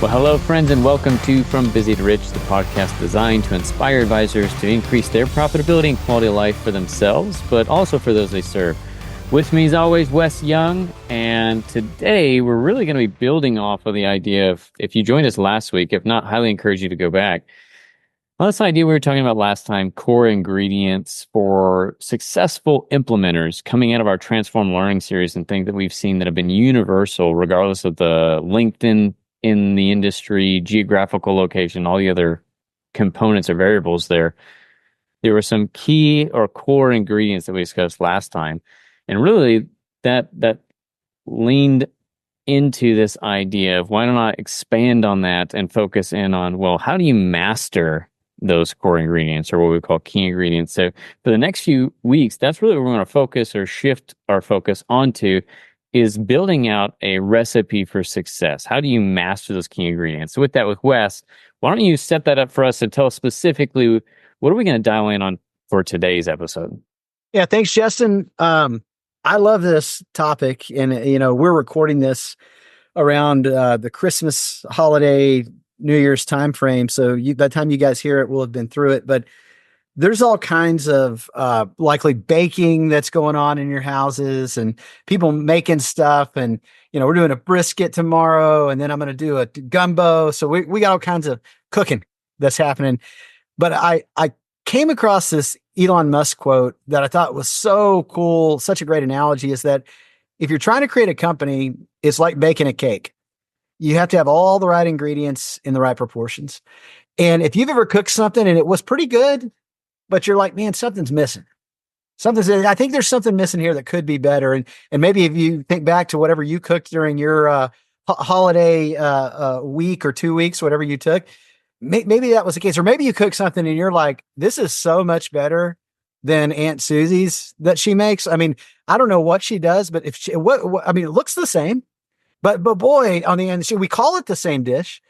Well, hello, friends, and welcome to From Busy to Rich, the podcast designed to inspire advisors to increase their profitability and quality of life for themselves, but also for those they serve. With me, as always, Wes Young, and today we're really going to be building off of the idea of, if you joined us last week, if not, highly encourage you to go back. Well, this idea we were talking about last time, core ingredients for successful implementers coming out of our Transform Learning series and things that we've seen that have been universal, regardless of the LinkedIn in the industry, geographical location, all the other components or variables there. There were some key or core ingredients that we discussed last time. And really that leaned into this idea of why don't I expand on that and focus in on, well, how do you master those core ingredients, or what we call key ingredients? So for the next few weeks, that's really what we're going to focus or shift our focus onto, is building out a recipe for success. How do you master those key ingredients? So with that, with Wes, why don't you set that up for us and tell us specifically, what are we going to dial in on for today's episode? Yeah, thanks, Justin. I love this topic, and we're recording this around the Christmas holiday, New Year's timeframe. So by the time you guys hear it, we'll have been through it. But there's all kinds of likely baking that's going on in your houses, and people making stuff. And we're doing a brisket tomorrow, and then I'm going to do a gumbo. So we got all kinds of cooking that's happening. But I came across this Elon Musk quote that I thought was so cool, such a great analogy, is that if you're trying to create a company, it's like baking a cake. You have to have all the right ingredients in the right proportions. And if you've ever cooked something and it was pretty good, but you're like, man, something's missing. I think there's something missing here that could be better. And maybe if you think back to whatever you cooked during your holiday week or 2 weeks, whatever you took, maybe that was the case. Or maybe you cook something and you're like, this is so much better than Aunt Susie's that she makes. I mean, I don't know what she does, but it looks the same. But boy, on the end, we call it the same dish,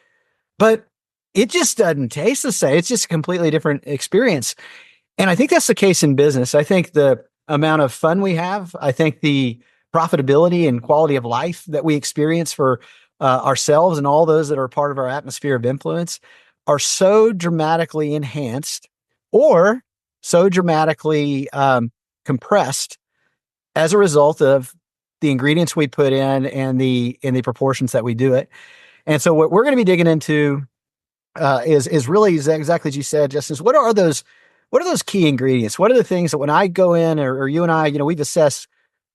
but it just doesn't taste the same. It's just a completely different experience. And I think that's the case in business. I think the amount of fun we have, I think the profitability and quality of life that we experience for ourselves and all those that are part of our atmosphere of influence are so dramatically enhanced or so dramatically compressed as a result of the ingredients we put in and the proportions that we do it. And so what we're going to be digging into is really exactly as you said, Justin. What are those key ingredients? What are the things that when I go in, or you and I, we've assessed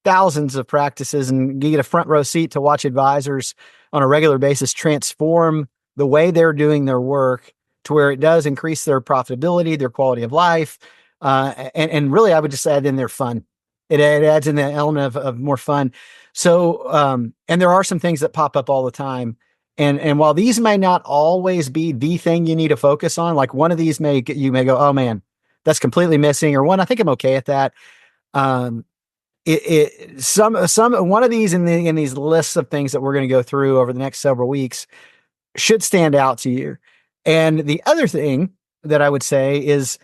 thousands of practices, and you get a front row seat to watch advisors on a regular basis transform the way they're doing their work to where it does increase their profitability, their quality of life, and really, I would just add in their fun. It adds in the element of more fun. So, and there are some things that pop up all the time. And while these may not always be the thing you need to focus on, like one of these you may go, oh man, that's completely missing, or one, I think I'm okay at that. One of these in these lists of things that we're going to go through over the next several weeks should stand out to you. And the other thing that I would say is,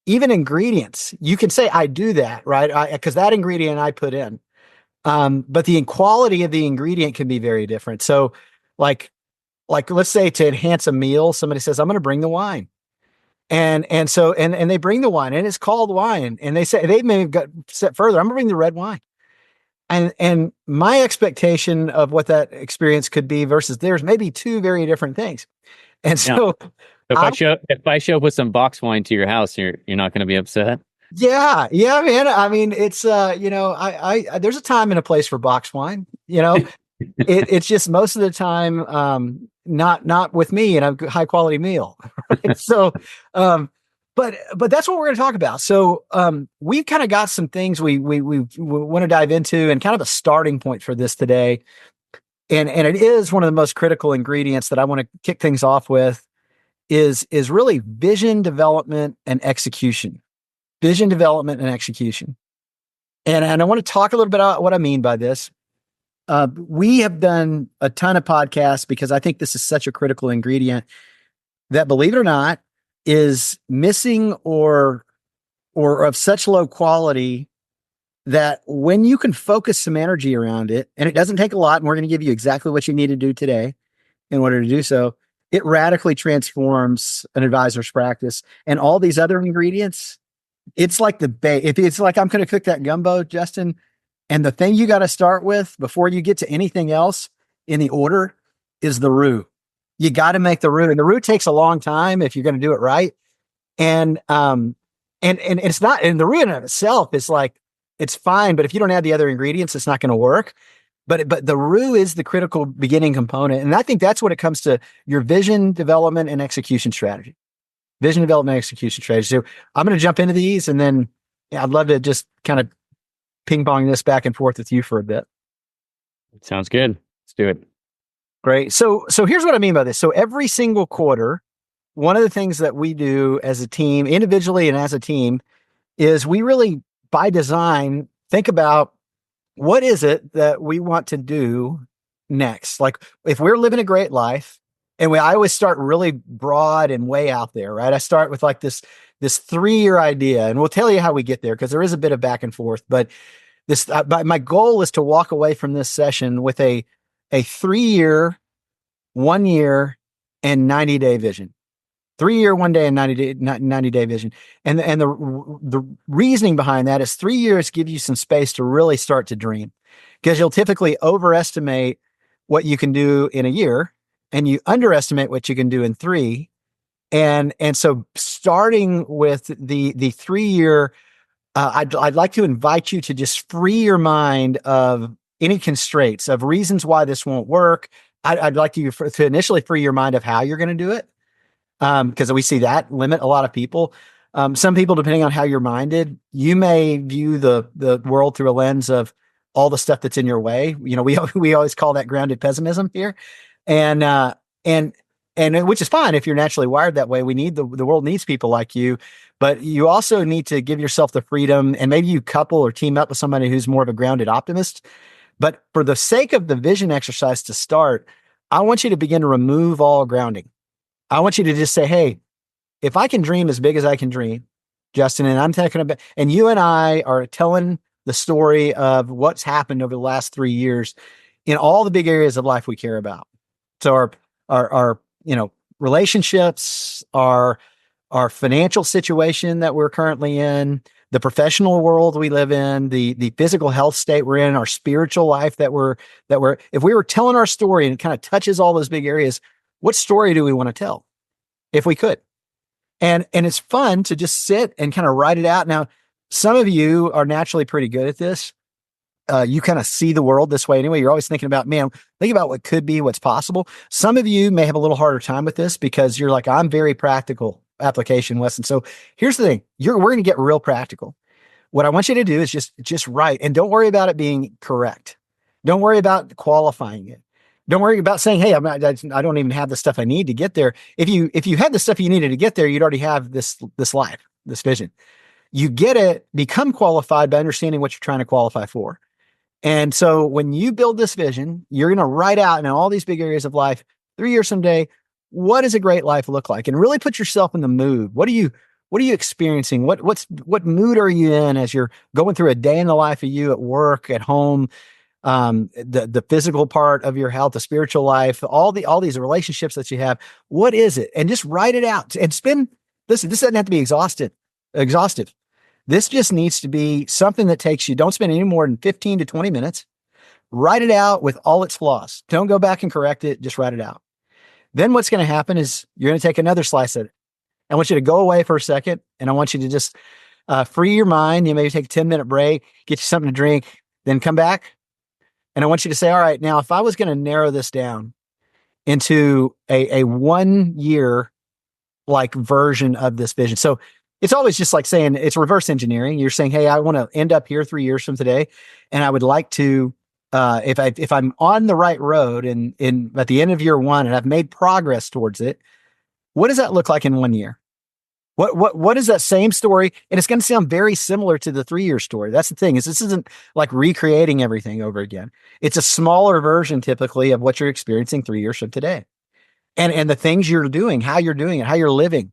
even ingredients, you can say, I do that, right? Because that ingredient I put in. But the quality of the ingredient can be very different. So like let's say to enhance a meal, somebody says, I'm going to bring the wine. And so they bring the wine, and it's called wine. And they say, they may have got set further, I'm going to bring the red wine. And my expectation of what that experience could be versus theirs may be two very different things. And so if I show up with some box wine to your house, you're not going to be upset. Yeah, man. I mean, it's I there's a time and a place for box wine. It's just most of the time not with me and a high quality meal. Right? So, but that's what we're going to talk about. So, we've kind of got some things we want to dive into, and kind of a starting point for this today. And it is one of the most critical ingredients that I want to kick things off with is really vision development and execution. Vision development and execution. And I want to talk a little bit about what I mean by this. We have done a ton of podcasts because I think this is such a critical ingredient that, believe it or not, is missing or of such low quality that when you can focus some energy around it, and it doesn't take a lot, and we're going to give you exactly what you need to do today, in order to do so, it radically transforms an advisor's practice. And all these other ingredients, it's like the base. If it's like I'm going to cook that gumbo, Justin, and the thing you got to start with before you get to anything else in the order is the roux. You got to make the roux, and the roux takes a long time if you're going to do it right. And it's not, and the roux in itself is like, it's fine, but if you don't add the other ingredients, it's not going to work. But the roux is the critical beginning component. And I think that's when it comes to your vision development and execution strategy. Vision development, execution strategy. So I'm going to jump into these, and then I'd love to just kind of ping pong this back and forth with you for a bit. Sounds good. Let's do it. Great. So here's what I mean by this. So every single quarter, one of the things that we do as a team, individually and as a team, is we really, by design, think about what is it that we want to do next. Like if we're living a great life, and I always start really broad and way out there, right? I start with like this 3-year idea, and we'll tell you how we get there because there is a bit of back and forth. But my goal is to walk away from this session with a 3-year, 1 year, and 90-day vision. 3-year, 1 day, and 90-day vision. And the reasoning behind that is 3 years give you some space to really start to dream, because you'll typically overestimate what you can do in a year, and you underestimate what you can do in 3. And so starting with the 3-year, I'd like to invite you to just free your mind of any constraints, of reasons why this won't work. I'd like you to initially free your mind of how you're going to do it, because we see that limit a lot of people. Some people, depending on how you're minded, you may view the world through a lens of all the stuff that's in your way. You know, we always call that grounded pessimism here, and which is fine if you're naturally wired that way. We need the world needs people like you, but you also need to give yourself the freedom, and maybe you couple or team up with somebody who's more of a grounded optimist. But for the sake of the vision exercise to start, I want you to begin to remove all grounding. I want you to just say, hey, if I can dream as big as I can dream, Justin, and I'm talking about, and you and I are telling the story of what's happened over the last 3 years in all the big areas of life we care about. So our relationships, our financial situation that we're currently in, the professional world we live in, the physical health state we're in, our spiritual life that we're, if we were telling our story and it kind of touches all those big areas, what story do we want to tell if we could? And it's fun to just sit and kind of write it out. Now, some of you are naturally pretty good at this. You kind of see the world this way anyway. You're always thinking about, man, think about what could be, what's possible. Some of you may have a little harder time with this because you're like, I'm very practical application, Weston. So here's the thing. We're going to get real practical. What I want you to do is just write, and don't worry about it being correct. Don't worry about qualifying it. Don't worry about saying, hey, I don't even have the stuff I need to get there. If you had the stuff you needed to get there, you'd already have this life, this vision. You get it, become qualified by understanding what you're trying to qualify for. And so when you build this vision, you're going to write out in all these big areas of life, 3 years someday, what does a great life look like? And really put yourself in the mood. What are you experiencing? What mood are you in as you're going through a day in the life of you at work, at home, the physical part of your health, the spiritual life, all these relationships that you have? What is it? And just write it out and listen, this doesn't have to be exhaustive. This just needs to be something that takes you, don't spend any more than 15 to 20 minutes. Write it out with all its flaws. Don't go back and correct it. Just write it out. Then what's going to happen is you're going to take another slice at it. I want you to go away for a second, and I want you to just free your mind. You maybe take a 10-minute break, get you something to drink, then come back. And I want you to say, all right, now if I was going to narrow this down into a 1 year like version of this vision. So it's always just like saying it's reverse engineering. You're saying, hey, I want to end up here 3 years from today. And I would like to, if I'm on the right road and at the end of year 1 and I've made progress towards it, what does that look like in 1 year? What is that same story? And it's going to sound very similar to the 3-year story. That's the thing, is this isn't like recreating everything over again. It's a smaller version typically of what you're experiencing 3 years from today. And the things you're doing, how you're doing it, how you're living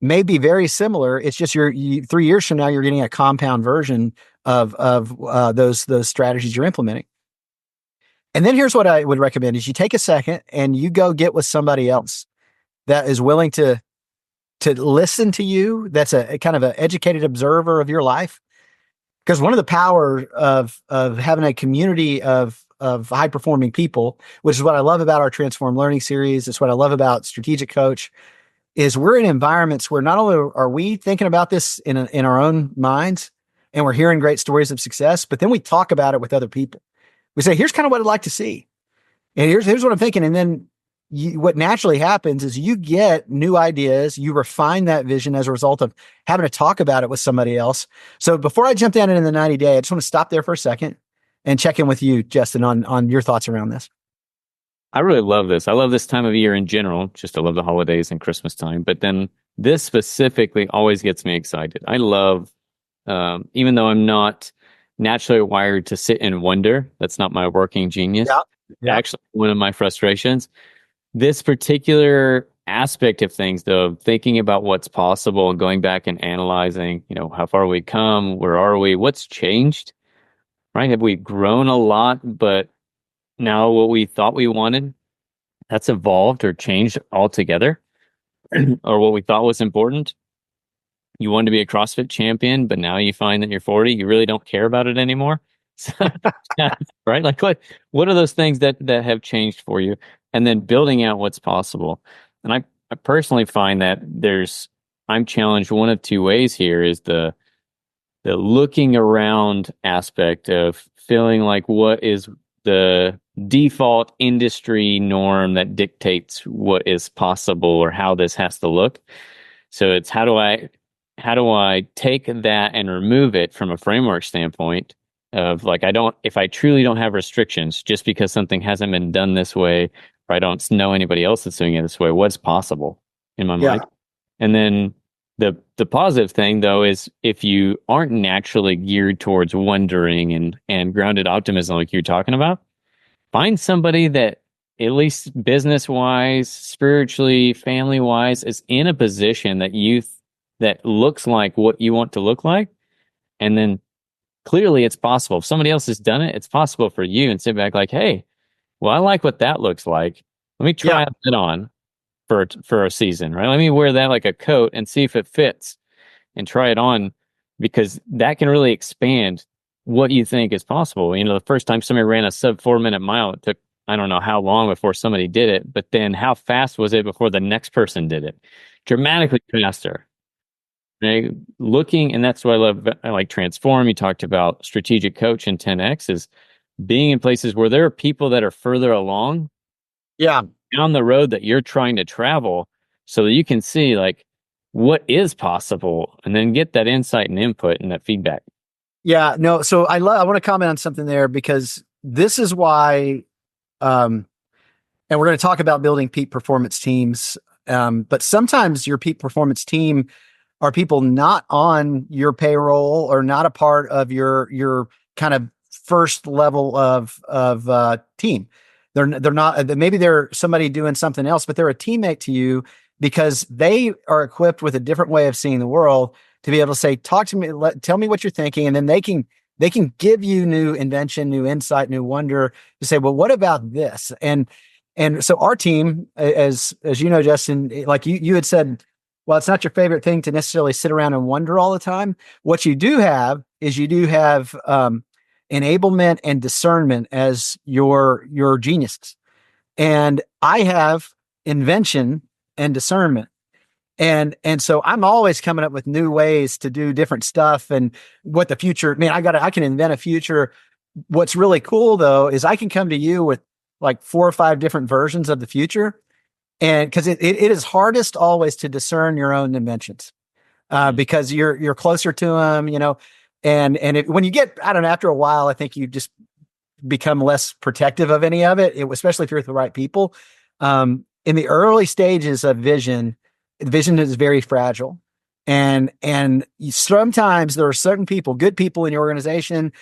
may be very similar. It's just 3 years from now, you're getting a compound version of those strategies you're implementing. And then here's what I would recommend is you take a second and you go get with somebody else that is willing to listen to you, that's a kind of an educated observer of your life. Because one of the power of having a community of high performing people, which is what I love about our Transform Learning series, it's what I love about Strategic Coach, is we're in environments where not only are we thinking about this in our own minds and we're hearing great stories of success, but then we talk about it with other people. We say, here's kind of what I'd like to see. And here's what I'm thinking. And then what naturally happens is you get new ideas, you refine that vision as a result of having to talk about it with somebody else. So before I jump down into the 90-day, I just want to stop there for a second and check in with you, Justin, on your thoughts around this. I really love this. I love this time of year in general. Just I love the holidays and Christmas time. But then this specifically always gets me excited. I love, even though I'm not naturally wired to sit and wonder, that's not my working genius. Yeah. Yeah. Actually, one of my frustrations. This particular aspect of things, though, thinking about what's possible and going back and analyzing, how far we come, where are we, what's changed, right? Have we grown a lot, but now what we thought we wanted, that's evolved or changed altogether, or what we thought was important. You wanted to be a CrossFit champion, but now you find that you're 40, you really don't care about it anymore. Right? Like what are those things that have changed for you? And then building out what's possible. And I personally find that I'm challenged one of two ways here is the looking around aspect of feeling like what is the default industry norm that dictates what is possible or how this has to look. So it's how do I take that and remove it from a framework standpoint of like, if I truly don't have restrictions just because something hasn't been done this way, or I don't know anybody else that's doing it this way, what's possible in my mind? And then the positive thing though is if you aren't naturally geared towards wondering and grounded optimism like you're talking about, find somebody that at least business wise, spiritually, family wise is in a position that looks like what you want to look like. And then clearly it's possible. If somebody else has done it, it's possible for you, and sit back like, hey, well, I like what that looks like. Let me try it on for a season, right? Let me wear that like a coat and see if it fits and try it on, because that can really expand what you think is possible. The first time somebody ran a sub 4-minute mile, it took, I don't know how long before somebody did it, but then how fast was it before the next person did it? Dramatically faster. Right? Looking, and that's what I like Transform. You talked about Strategic Coach and 10X is being in places where there are people that are further along down the road that you're trying to travel, so that you can see like what is possible and then get that insight and input and that feedback. Yeah, no. So I want to comment on something there, because this is why, and we're going to talk about building peak performance teams. But sometimes your peak performance team are people not on your payroll or not a part of your kind of first level of team. They're not, maybe they're somebody doing something else, but they're a teammate to you because they are equipped with a different way of seeing the world to be able to say, talk to me, tell me what you're thinking. And then they can give you new invention, new insight, new wonder to say, well, what about this? And so our team, as you know, Justin, like you had said, well, it's not your favorite thing to necessarily sit around and wonder all the time. What you do have is enablement and discernment as your geniuses. And I have invention and discernment. And so I'm always coming up with new ways to do different stuff and what the future, man, I can invent a future. What's really cool though, is I can come to you with like 4 or 5 different versions of the future. And cause it is hardest always to discern your own inventions, because you're closer to them, and when you get, I don't know, after a while, I think you just become less protective of any of it, especially if you're with the right people. In the early stages of vision is very fragile. And sometimes there are certain people, good people in your organization,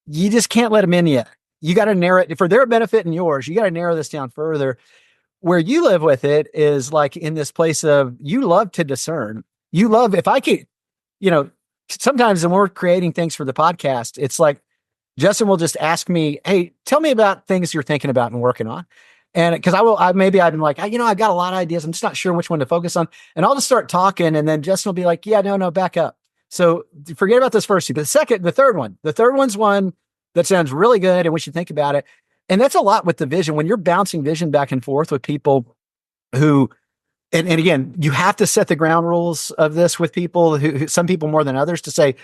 you just can't let them in yet. You got to narrow it for their benefit and yours. You got to narrow this down further. Where you live with it is like in this place of, you love to discern. You love, if I could, sometimes when we're creating things for the podcast, it's like, Justin will just ask me, "Hey, tell me about things you're thinking about and working on." And because maybe I've been like, I've got a lot of ideas. I'm just not sure which one to focus on. And I'll just start talking. And then Justin will be like, yeah, no, back up. So forget about this first two. But the third one's one that sounds really good and we should think about it. And that's a lot with the vision. When you're bouncing vision back and forth with people who, and again, you have to set the ground rules of this with people who some people more than others to say,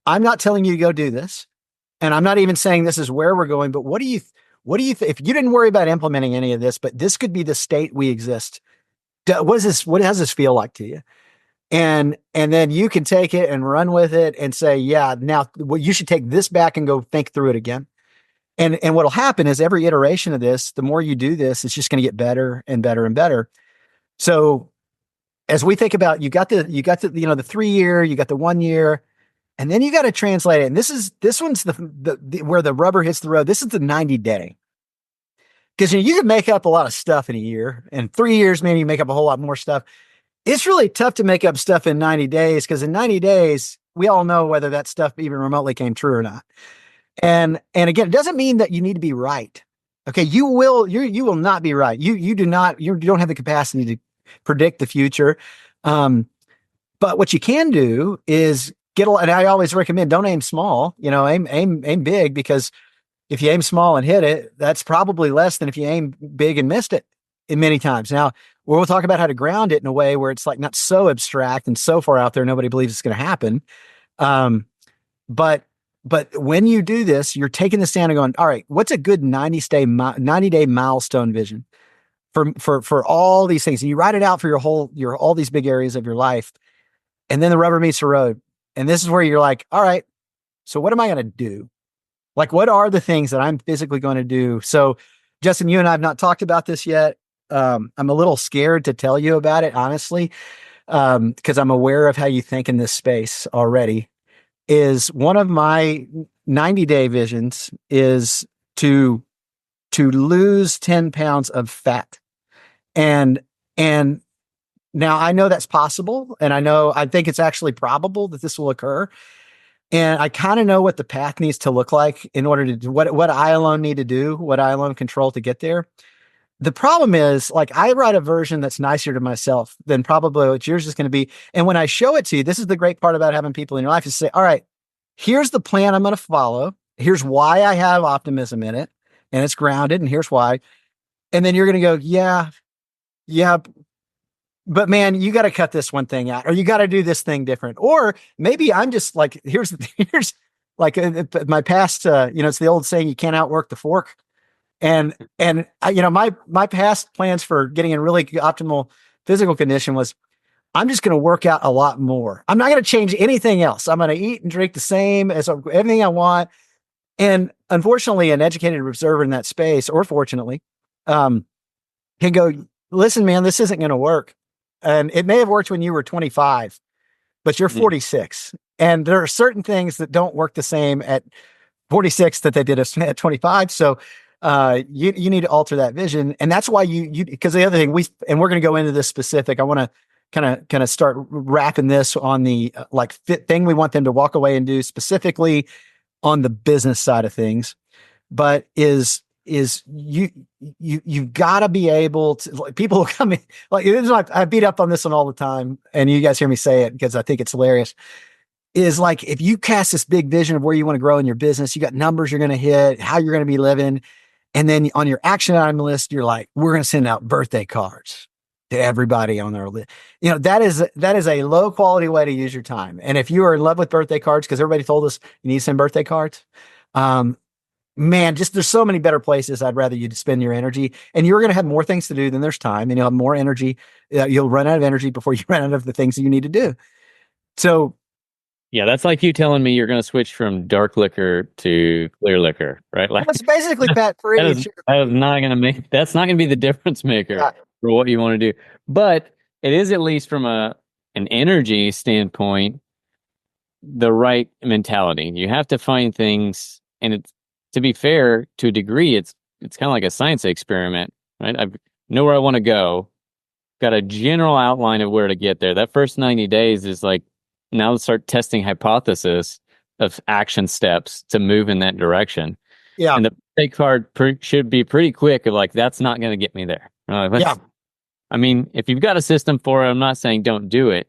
I'm not telling you to go do this. And I'm not even saying this is where we're going, but if you didn't worry about implementing any of this, but this could be the state we exist. What does this feel like to you? And then you can take it and run with it and say, yeah, now you should take this back and go think through it again. And what'll happen is every iteration of this, the more you do this, it's just going to get better and better and better. So as we think about, the 3 year, you got the 1 year, and then you got to translate it. And this one's the where the rubber hits the road. This is the 90-day. Because you can make up a lot of stuff in a year, and 3 years, maybe you make up a whole lot more stuff. It's really tough to make up stuff in 90 days because in 90 days, we all know whether that stuff even remotely came true or not. And again, it doesn't mean that you need to be right. Okay, you will not be right. You don't have the capacity to predict the future. But what you can do is and I always recommend don't aim small, aim big, because if you aim small and hit it, that's probably less than if you aim big and missed it many times. Now, we'll talk about how to ground it in a way where it's like not so abstract and so far out there, nobody believes it's going to happen. But when you do this, you're taking the stand and going, all right, what's a good 90-day milestone vision for all these things? And you write it out for all these big areas of your life. And then the rubber meets the road. And this is where you're like, all right, so what am I going to do? Like, what are the things that I'm physically going to do? So, Justin, you and I have not talked about this yet. I'm a little scared to tell you about it, honestly, because I'm aware of how you think in this space already. Is one of my 90-day visions is to lose 10 pounds of fat. And now I know that's possible. And I think it's actually probable that this will occur. And I kind of know what the path needs to look like in order to do what I alone need to do, what I alone control to get there. The problem is, like, I write a version that's nicer to myself than probably what yours is going to be. And when I show it to you, this is the great part about having people in your life is say, all right, here's the plan I'm going to follow. Here's why I have optimism in it. And it's grounded. And here's why. And then you're going to go, yeah. But man, you got to cut this one thing out, or you got to do this thing different. Or maybe I'm just like, here's like my past, it's the old saying, you can't outwork the fork. And my past plans for getting in really optimal physical condition was, I'm just going to work out a lot more. I'm not going to change anything else. I'm going to eat and drink the same as everything I want. And unfortunately, an educated observer in that space, or fortunately, can go, listen, man, this isn't going to work. And it may have worked when you were 25, but you're 46. And there are certain things that don't work the same at 46 that they did at 25. So you need to alter that vision. And that's why because the other thing we're going to go into this specific, I want to kind of start wrapping this on the thing we want them to walk away and do specifically on the business side of things, but you've got to be able to, like, people who come in, like, I beat up on this one all the time, and you guys hear me say it because I think it's hilarious, is like, if you cast this big vision of where you want to grow in your business, you got numbers you're going to hit, how you're going to be living. And then on your action item list, you're like, we're going to send out birthday cards to everybody on their list. That is a low quality way to use your time. And if you are in love with birthday cards, because everybody told us you need to send birthday cards, man, just there's so many better places I'd rather you spend your energy. And you're going to have more things to do than there's time, and you'll have more energy. You'll run out of energy before you run out of the things that you need to do. So, yeah, that's like you telling me you're going to switch from dark liquor to clear liquor, right? Like, it's basically fat free. That's not going to be the difference maker for what you want to do. But it is, at least from an energy standpoint, the right mentality. You have to find things, and it's, to be fair, to a degree, it's kind of like a science experiment, right? I know where I want to go, got a general outline of where to get there. That first 90 days is like, now let's start testing hypothesis of action steps to move in that direction. Yeah. And the pay card should be pretty quick of like, that's not going to get me there. Yeah. I mean, if you've got a system for it, I'm not saying don't do it.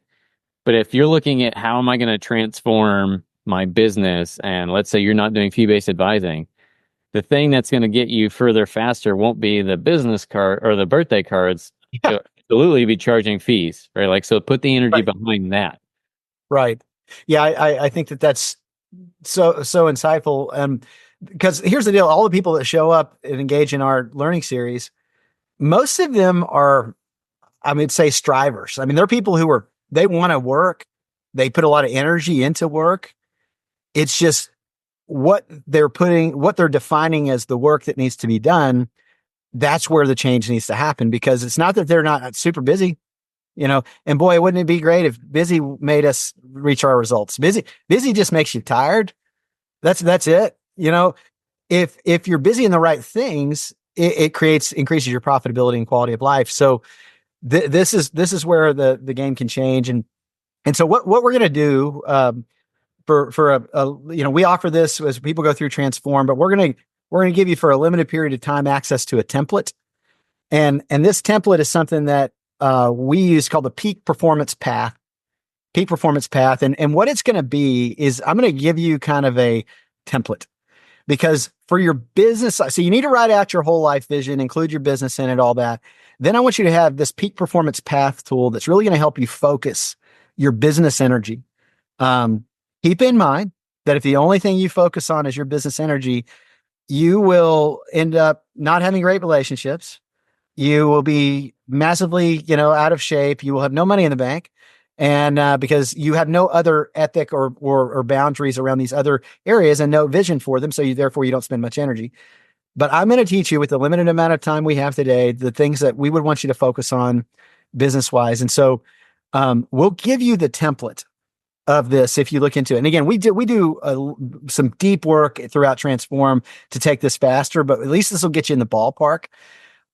But if you're looking at how am I going to transform my business, and let's say you're not doing fee-based advising, the thing that's going to get you further faster won't be the business card or the birthday cards. Yeah. It'll absolutely be charging fees, right? Like, so put the energy Right. behind that. Right. Yeah. I think that's so insightful. Because here's the deal: all the people that show up and engage in our learning series, most of them are, I would say, strivers. I mean, they're people who they want to work. They put a lot of energy into work. It's just what they're defining as the work that needs to be done. That's where the change needs to happen, because it's not that they're not super busy, and boy, wouldn't it be great if busy made us reach our results? Busy just makes you tired. That's it. If you're busy in the right things, it increases your profitability and quality of life. So this is where the game can change. And so what we're going to do, for we offer this as people go through Transform, but we're going to give you, for a limited period of time, access to a template. And this template is something that we use, called the Peak Performance Path. And what it's going to be is, I'm going to give you kind of a template, because for your business, so you need to write out your whole life vision, include your business in it, all that. Then I want you to have this Peak Performance Path tool that's really going to help you focus your business energy. Keep in mind that if the only thing you focus on is your business energy, you will end up not having great relationships. You will be massively, out of shape. You will have no money in the bank. And because you have no other ethic or boundaries around these other areas, and no vision for them. So therefore you don't spend much energy. But I'm going to teach you, with the limited amount of time we have today, the things that we would want you to focus on business wise. And so we'll give you the template of this if you look into it. And again, we do some deep work throughout Transform to take this faster, but at least this will get you in the ballpark.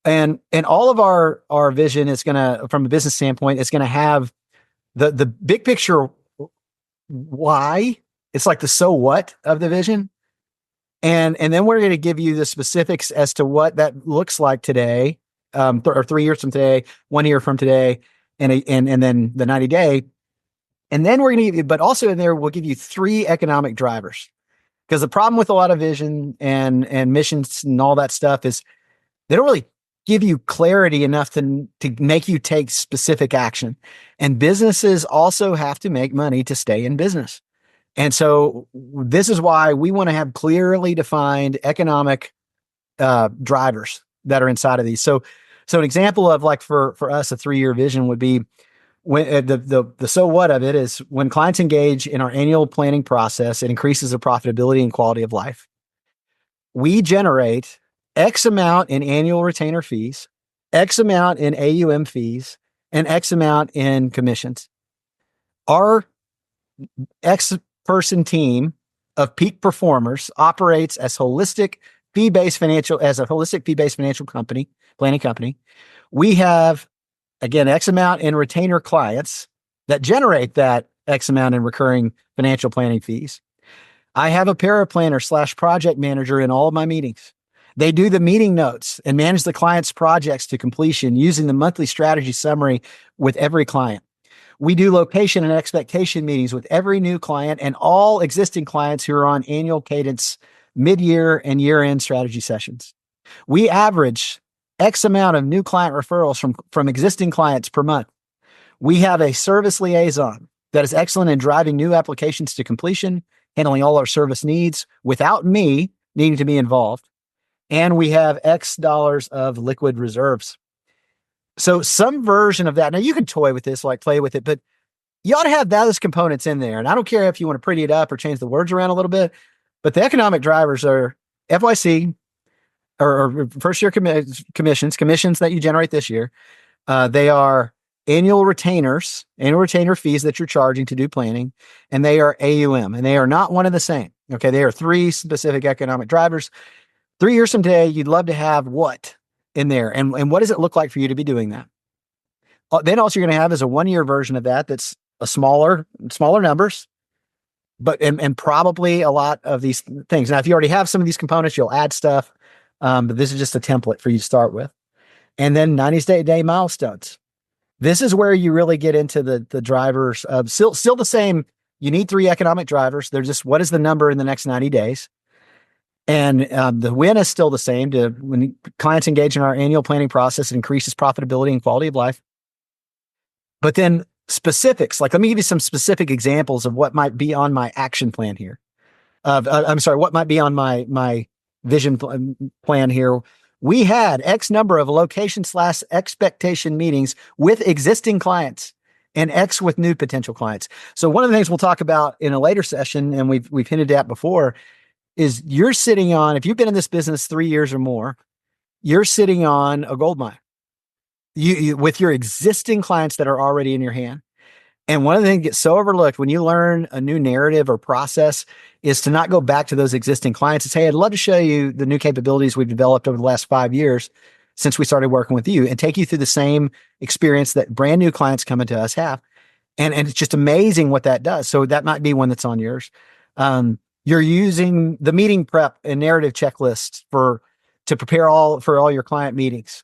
And all of our vision is going to, from a business standpoint, it's going to have the big picture why. It's like the so what of the vision. And then we're going to give you the specifics as to what that looks like today, or 3 years from today, 1 year from today, and then the 90-day. And then we're going to give you, but also in there, we'll give you 3 economic drivers. Because the problem with a lot of vision and missions and all that stuff is they don't really give you clarity enough to make you take specific action. And businesses also have to make money to stay in business. And so this is why we want to have clearly defined economic drivers that are inside of these. So an example of, like, for us, a 3-year vision would be, when the so what of it is, when clients engage in our annual planning process, it increases their profitability and quality of life. We generate X amount in annual retainer fees, X amount in AUM fees, and X amount in commissions. Our X person team of peak performers operates as a holistic fee-based financial planning company. We have, again, X amount in retainer clients that generate that X amount in recurring financial planning fees. I have a paraplanner / project manager in all of my meetings. They do the meeting notes and manage the client's projects to completion using the monthly strategy summary with every client. We do location and expectation meetings with every new client and all existing clients who are on annual cadence, mid-year and year-end strategy sessions. We average X amount of new client referrals from existing clients per month. We have a service liaison that is excellent in driving new applications to completion, handling all our service needs without me needing to be involved. And we have X dollars of liquid reserves. So some version of that. Now you can toy with this, like play with it, but you ought to have those components in there. And I don't care if you want to pretty it up or change the words around a little bit, but the economic drivers are FYC, or first year commissions that you generate this year. They are annual retainer fees that you're charging to do planning, and they are AUM, and they are not one and the same. Okay. They are 3 specific economic drivers. 3 years from today, you'd love to have what in there, and what does it look like for you to be doing that? Then also you're going to have is a 1-year version of that. That's a smaller numbers. and probably a lot of these things. Now, if you already have some of these components, you'll add stuff. But this is just a template for you to start with. And then 90-day milestones. This is where you really get into the drivers of still the same. You need 3 economic drivers. They're just, what is the number in the next 90 days? And the win is still the same. When clients engage in our annual planning process, it increases profitability and quality of life. But then specifics, like let me give you some specific examples of what might be on my action plan here. I'm sorry, what might be on my vision plan here. We had X number of location/expectation meetings with existing clients and X with new potential clients. So one of the things we'll talk about in a later session, and we've hinted at before, is you're sitting on, if you've been in this business 3 years or more, you're sitting on a gold mine. You with your existing clients that are already in your hand. And one of the things that gets so overlooked when you learn a new narrative or process is to not go back to those existing clients and say, hey, I'd love to show you the new capabilities we've developed over the last 5 years since we started working with you, and take you through the same experience that brand new clients coming to us have. And it's just amazing what that does. So that might be one that's on yours. You're using the meeting prep and narrative checklists to prepare for all your client meetings.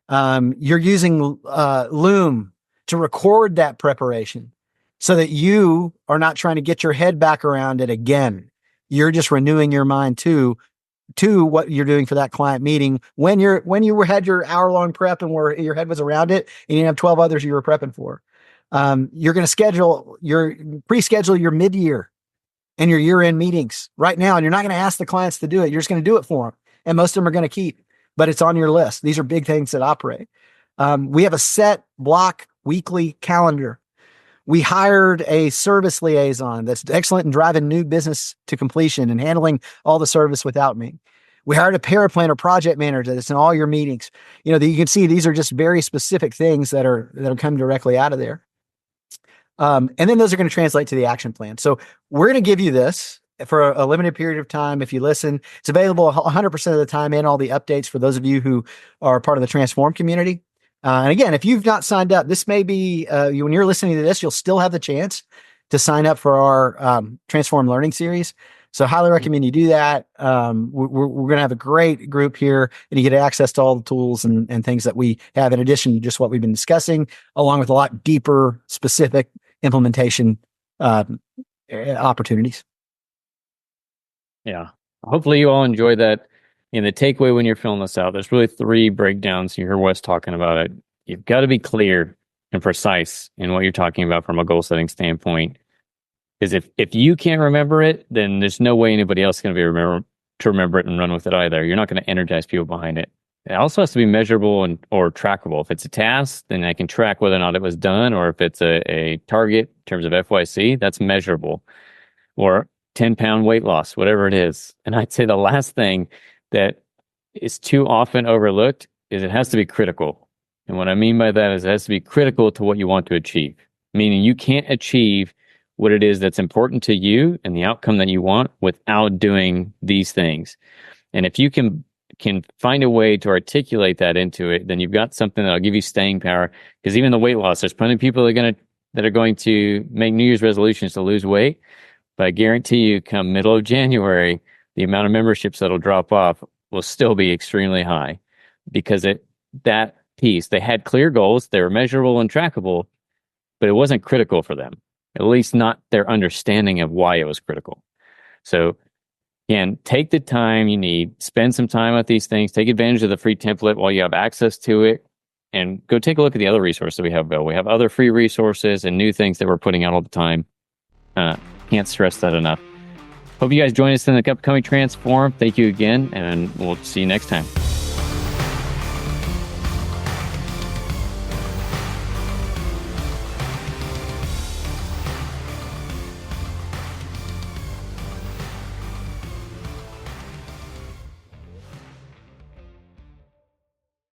You're using Loom to record that preparation so that you are not trying to get your head back around it again. You're just renewing your mind to what you're doing for that client meeting when you had your hour-long prep and where your head was around it and you have 12 others you were prepping for. You're going to pre-schedule your mid-year and your year-end meetings right now, and you're not going to ask the clients to do it. You're just going to do it for them, and most of them are going to keep, but it's on your list. These are big things that operate. We have a set block weekly calendar. We hired a service liaison that's excellent in driving new business to completion and handling all the service without me. We hired a paraplanner project manager that's in all your meetings. You can see these are just very specific things that are coming directly out of there. And then those are going to translate to the action plan. So we're going to give you this for a limited period of time. If you listen, it's available 100% of the time, and all the updates for those of you who are part of the Transform community. And again, if you've not signed up, this may be, when you're listening to this, you'll still have the chance to sign up for our Transform Learning Series. So highly recommend you do that. We're going to have a great group here, and you get access to all the tools and things that we have in addition to just what we've been discussing, along with a lot deeper, specific implementation opportunities. Yeah. Hopefully you all enjoy that. And the takeaway when you're filling this out, there's really 3 breakdowns. You hear Wes talking about it. You've got to be clear and precise in what you're talking about from a goal setting standpoint. Because if you can't remember it, then there's no way anybody else is going to remember it and run with it either. You're not going to energize people behind it. It also has to be measurable or trackable. If it's a task, then I can track whether or not it was done, or if it's a target in terms of FYC, that's measurable. Or 10-pound weight loss, whatever it is. And I'd say the last thing that is too often overlooked is it has to be critical. And what I mean by that is it has to be critical to what you want to achieve. Meaning you can't achieve what it is that's important to you and the outcome that you want without doing these things. And if you can find a way to articulate that into it, then you've got something that'll give you staying power. Because even the weight loss, there's plenty of people that are going to make New Year's resolutions to lose weight. But I guarantee you, come middle of January, the amount of memberships that'll drop off will still be extremely high, because that piece, they had clear goals, they were measurable and trackable, but it wasn't critical for them, at least not their understanding of why it was critical. So again, take the time you need, spend some time with these things, take advantage of the free template while you have access to it, and go take a look at the other resources we have available. We have other free resources and new things that we're putting out all the time. Can't stress that enough. Hope you guys join us in the upcoming Transform. Thank you again, and we'll see you next time.